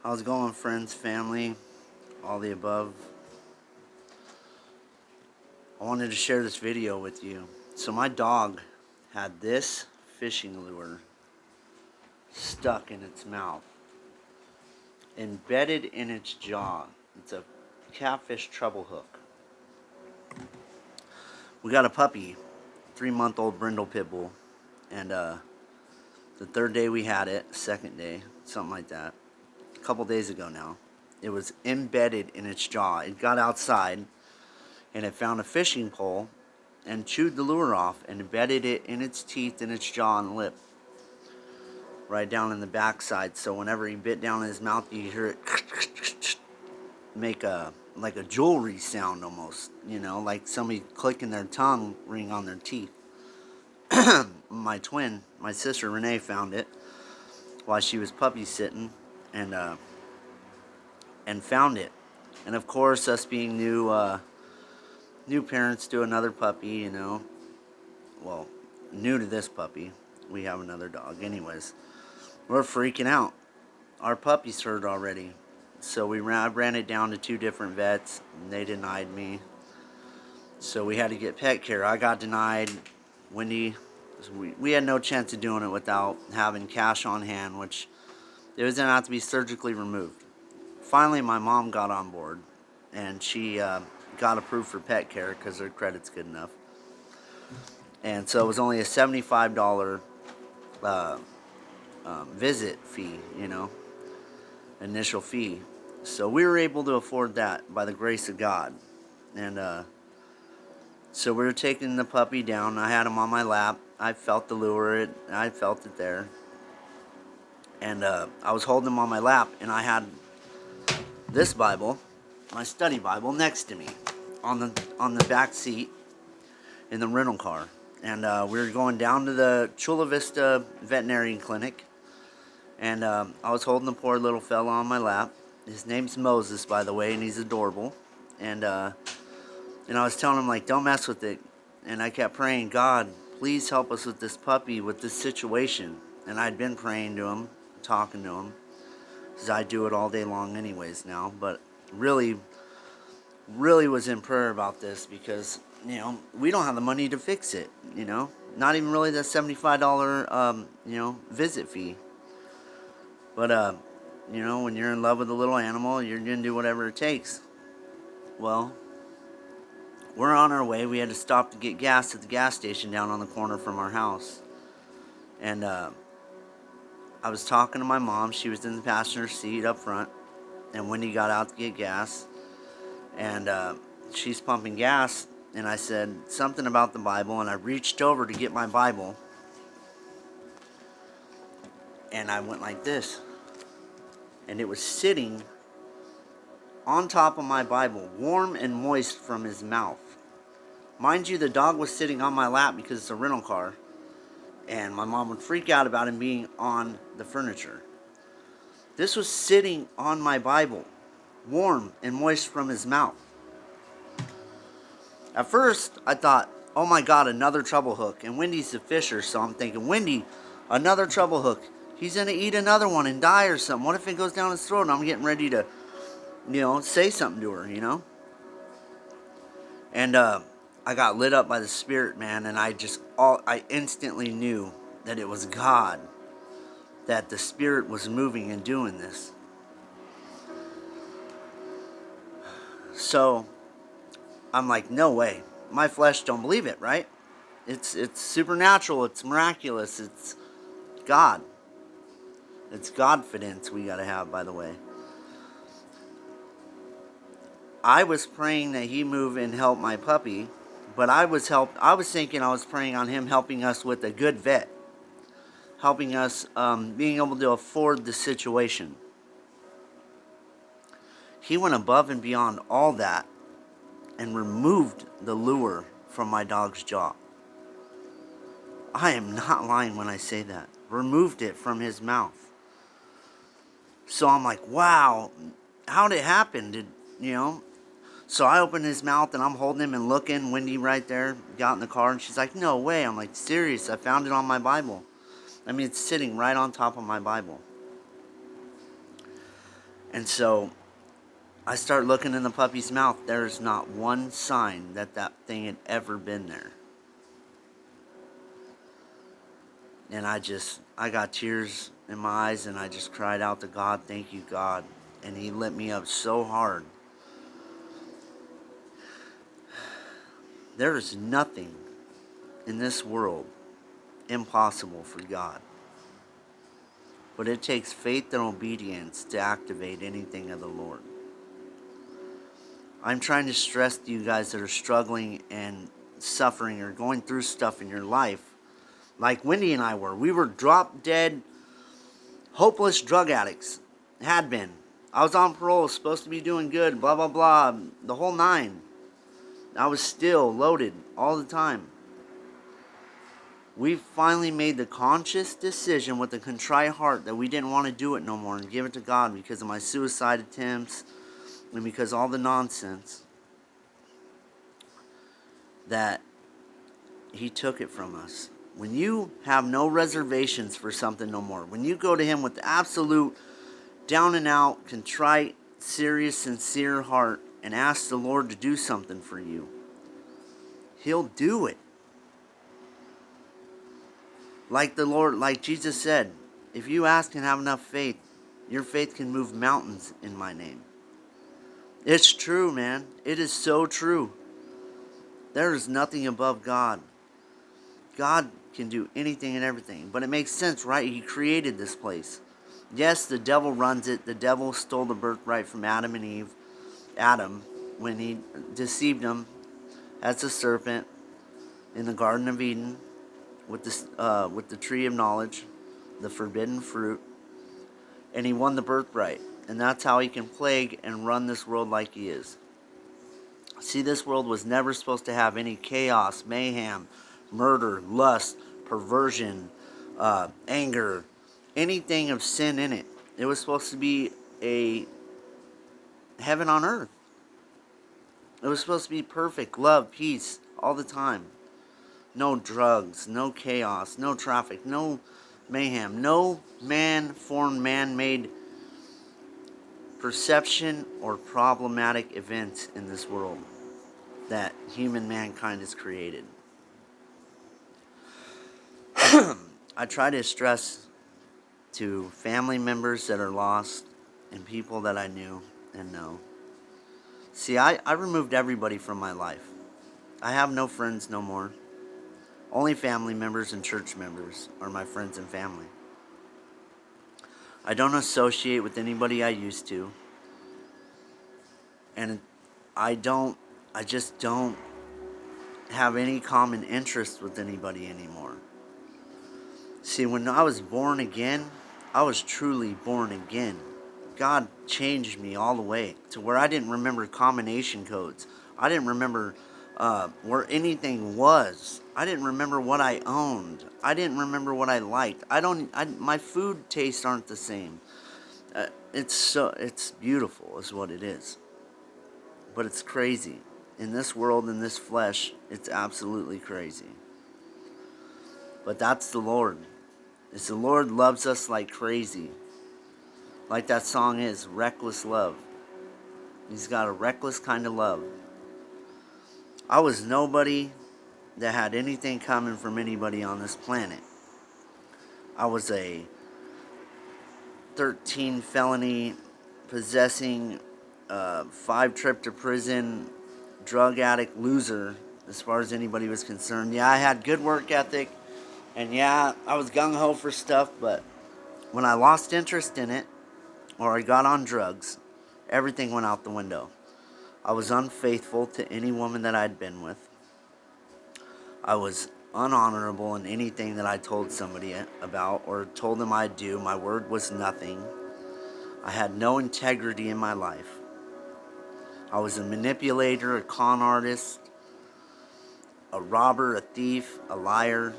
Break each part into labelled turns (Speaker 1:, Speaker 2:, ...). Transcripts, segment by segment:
Speaker 1: How's it going, friends, family, all the above? I wanted to share this video with you. So my dog had this fishing lure stuck in its mouth, embedded in its jaw. It's a catfish treble hook. We got a puppy, 3-month-old brindle pit bull, and the third day we had it, second day, something like that, a couple days ago now, it was embedded in its jaw. It got outside and it found a fishing pole and chewed the lure off and embedded it in its teeth, in its jaw and lip, right down in the backside. So whenever he bit down in his mouth, you hear it make like a jewelry sound almost, like somebody clicking their tongue ring on their teeth. My twin, my sister Renee, found it while she was puppy sitting, and found it. And of course, us being new parents to another puppy, well, new to this puppy, we have another dog. Anyways, we're freaking out. Our puppy's hurt already. So I ran it down to 2 different vets, and they denied me. So we had to get pet care. I got denied. Wendy, we had no chance of doing it without having cash on hand, which it was going to have to be surgically removed. Finally, my mom got on board, and she got approved for pet care because her credit's good enough. And so it was only a $75 visit fee, initial fee. So we were able to afford that by the grace of God. And so we were taking the puppy down. I had him on my lap. I felt the lure. I felt it there. And I was holding him on my lap, and I had this Bible, my study Bible, next to me on the back seat in the rental car. And we were going down to the Chula Vista Veterinary Clinic. And I was holding the poor little fella on my lap. His name's Moses, by the way, and he's adorable. And I was telling him, like, don't mess with it. And I kept praying, God, please help us with this puppy, with this situation. And I'd been praying to him, talking to him, because I do it all day long anyways now. But really was in prayer about this because, we don't have the money to fix it, Not even really the $75, visit fee. But, when you're in love with a little animal, you're going to do whatever it takes. Well, we're on our way. We had to stop to get gas at the gas station down on the corner from our house. And I was talking to my mom. She was in the passenger seat up front. And Wendy got out to get gas. And she's pumping gas. And I said something about the Bible. And I reached over to get my Bible. And I went like this. And it was sitting on top of my Bible, warm and moist from his mouth. Mind you, the dog was sitting on my lap because it's a rental car. And my mom would freak out about him being on the furniture. This was sitting on my Bible, warm and moist from his mouth. At first, I thought, oh my God, another treble hook. And Wendy's a fisher, so I'm thinking, Wendy, another treble hook. He's going to eat another one and die or something. What if it goes down his throat? And I'm getting ready to, say something to her, And I got lit up by the Spirit, man. And I instantly knew that it was God, that the Spirit was moving and doing this. So I'm like, no way. My flesh don't believe it, right? It's supernatural. It's miraculous. It's God. It's Godfidence we got to have, by the way. I was praying that he move and help my puppy, but I was thinking I was praying on him helping us with a good vet, helping us being able to afford the situation. He went above and beyond all that and removed the lure from my dog's jaw. I am not lying when I say that. Removed it from his mouth. So I'm like, wow, how did it happen? So I opened his mouth and I'm holding him and looking. Wendy right there got in the car and she's like, no way. I'm like, serious, I found it on my Bible. I mean, it's sitting right on top of my Bible. And so I start looking in the puppy's mouth. There's not one sign that that thing had ever been there. And I got tears in my eyes, and I just cried out to God, thank you, God. And he lit me up so hard. There is nothing in this world impossible for God. But it takes faith and obedience to activate anything of the Lord. I'm trying to stress to you guys that are struggling and suffering or going through stuff in your life, like Wendy and I were. We were drop dead, hopeless drug addicts. Had been. I was on parole, supposed to be doing good, blah, blah, blah, the whole nine. I was still loaded all the time. We finally made the conscious decision with a contrite heart that we didn't want to do it no more and give it to God because of my suicide attempts and because of all the nonsense, that he took it from us. When you have no reservations for something no more, when you go to him with the absolute down and out, contrite, serious, sincere heart and ask the Lord to do something for you, he'll do it. Like the Lord, like Jesus said, if you ask and have enough faith, your faith can move mountains in my name. It's true, man. It is so true. There is nothing above God. God can do anything and everything. But it makes sense, right? He created this place. Yes, the devil runs it. The devil stole the birthright from Adam and Eve. Adam, when he deceived them as a serpent in the Garden of Eden with the tree of knowledge, the forbidden fruit, and he won the birthright. And that's how he can plague and run this world like he is. See, this world was never supposed to have any chaos, mayhem, murder, lust, perversion, anger, anything of sin in it. It was supposed to be a heaven on earth. It was supposed to be perfect, love, peace, all the time. No drugs, no chaos, no traffic, no mayhem, no man-formed, man-made perception or problematic events in this world that human mankind has created. I try to stress to family members that are lost and people that I knew and know. See, I removed everybody from my life. I have no friends no more. Only family members and church members are my friends and family. I don't associate with anybody I used to. And I just don't have any common interest with anybody anymore. See, when I was born again, I was truly born again. God changed me all the way to where I didn't remember combination codes. I didn't remember where anything was. I didn't remember what I owned. I didn't remember what I liked. My food tastes aren't the same. It's beautiful is what it is. But it's crazy. In this world, in this flesh, it's absolutely crazy. But that's the Lord. It's the Lord loves us like crazy. Like that song is, reckless love. He's got a reckless kind of love. I was nobody that had anything coming from anybody on this planet. I was a 13 felony possessing, 5 trip to prison, drug addict loser as far as anybody was concerned. Yeah, I had good work ethic, and yeah, I was gung-ho for stuff, but when I lost interest in it, or I got on drugs, everything went out the window. I was unfaithful to any woman that I'd been with. I was unhonorable in anything that I told somebody about or told them I'd do. My word was nothing. I had no integrity in my life. I was a manipulator, a con artist, a robber, a thief, a liar.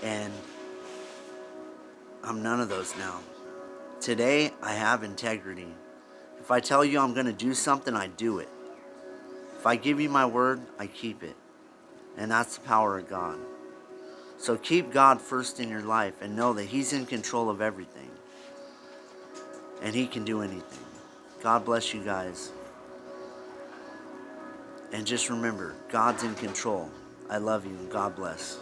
Speaker 1: And I'm none of those now. Today, I have integrity. If I tell you I'm going to do something, I do it. If I give you my word, I keep it. And that's the power of God. So keep God first in your life and know that He's in control of everything. And He can do anything. God bless you guys. And just remember, God's in control. I love you and God bless.